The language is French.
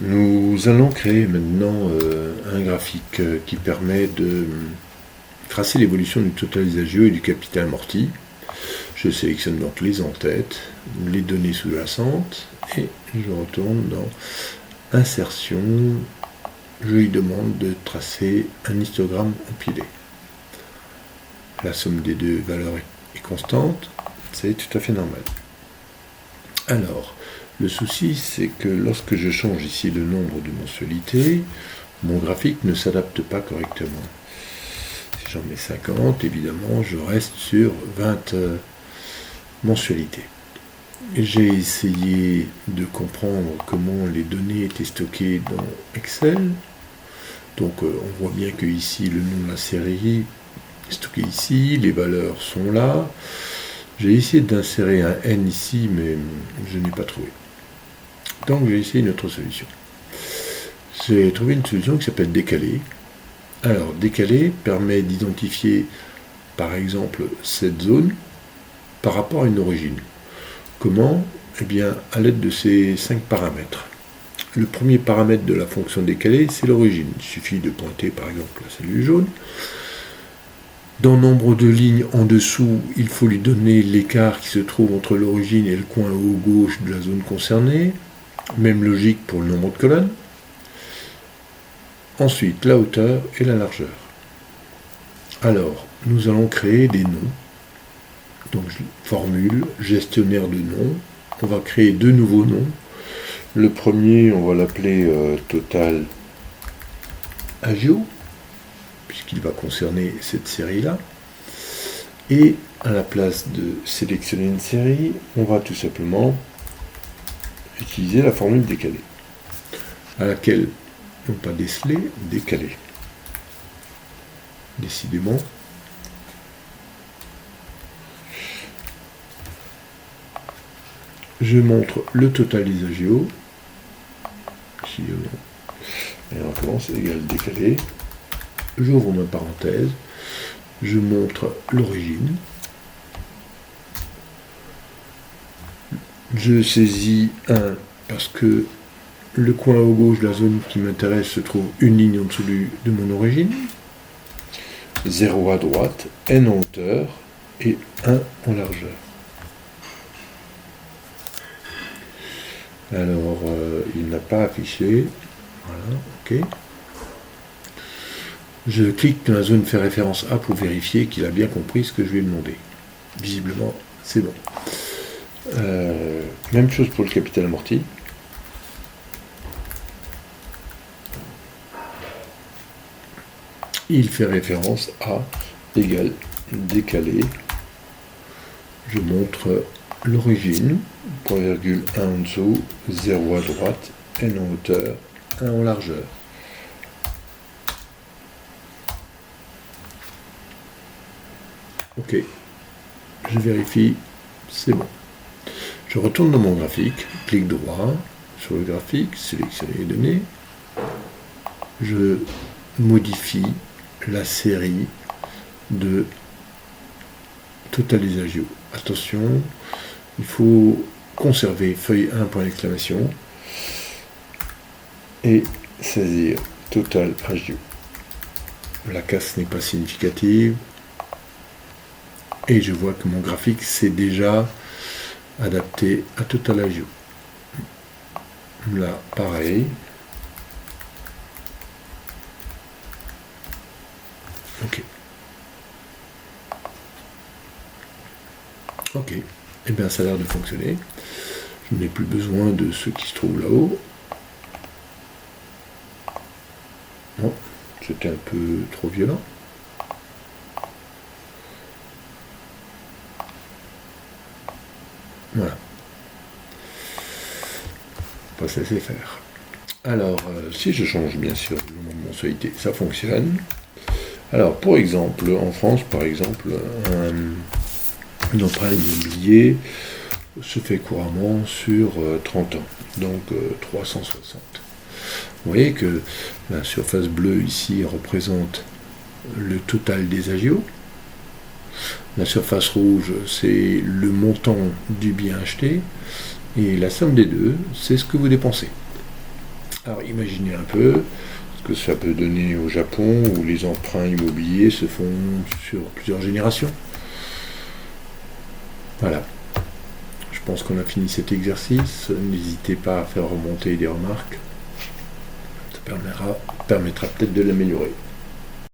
Nous allons créer maintenant un graphique qui permet de tracer l'évolution du total des agios et du capital amorti. Je sélectionne donc les en-têtes, les données sous-jacentes et je retourne dans Insertion. Je lui demande de tracer un histogramme empilé. La somme des deux valeurs est constante, c'est tout à fait normal. Alors, le souci, c'est que lorsque je change ici le nombre de mensualités, mon graphique ne s'adapte pas correctement. Si j'en mets 50, évidemment, je reste sur 20 mensualités. J'ai essayé de comprendre comment les données étaient stockées dans Excel. Donc, on voit bien que ici, le nom de la série est stocké ici, les valeurs sont là. J'ai essayé d'insérer un N ici, mais je n'ai pas trouvé. Donc j'ai essayé une autre solution. J'ai trouvé une solution qui s'appelle décaler. Alors décaler permet d'identifier par exemple cette zone par rapport à une origine. Comment ? Eh bien à l'aide de ces 5 paramètres. Le premier paramètre de la fonction décaler, c'est l'origine. Il suffit de pointer par exemple la cellule jaune. Dans nombre de lignes en dessous, il faut lui donner l'écart qui se trouve entre l'origine et le coin haut gauche de la zone concernée. Même logique pour le nombre de colonnes. Ensuite, la hauteur et la largeur. Alors, nous allons créer des noms. Donc, formule, gestionnaire de noms. On va créer 2 nouveaux noms. Le premier, on va l'appeler Total Agio, puisqu'il va concerner cette série-là. Et à la place de sélectionner une série, on va tout simplement utiliser la formule décalée, à laquelle, non pas déceler, décaler. Décidément. Je montre le total des agios. Ici, et on commence égal décalé. J'ouvre ma parenthèse. Je montre l'origine. Je saisis 1 parce que le coin au gauche de la zone qui m'intéresse se trouve une ligne en dessous de mon origine. 0 à droite, n en hauteur et 1 en largeur. Alors, il n'a pas affiché. Voilà, ok. Je clique dans la zone fait référence à pour vérifier qu'il a bien compris ce que je lui ai demandé. Visiblement, c'est bon. Même chose pour le capital amorti. Il fait référence à égal décalé. Je montre l'origine, point virgule 1 en dessous, 0 à droite, n en hauteur, 1 en largeur. Ok, je vérifie, c'est bon. Je retourne dans mon graphique, clic droit sur le graphique, sélectionner les données. Je modifie la série de Total des agios. Attention, il faut conserver feuille 1 point d'exclamation et saisir Total agio. La casse n'est pas significative et je vois que mon graphique s'est déjà adapté à Total agio. Là, pareil. Ok. Ok. Eh bien, ça a l'air de fonctionner. Je n'ai plus besoin de ceux qui se trouvent là-haut. Bon, c'était un peu trop violent. Voilà. Pas ça sait faire. Alors, si je change bien sûr le nombre de mensualités, ça fonctionne. Alors, pour exemple, en France, par exemple, un emprunt immobilier se fait couramment sur 30 ans, donc 360. Vous voyez que la surface bleue ici représente le total des agios. La surface rouge, c'est le montant du bien acheté. Et la somme des deux, c'est ce que vous dépensez. Alors imaginez un peu ce que ça peut donner au Japon, où les emprunts immobiliers se font sur plusieurs générations. Voilà. Je pense qu'on a fini cet exercice. N'hésitez pas à faire remonter des remarques. Ça permettra peut-être de l'améliorer.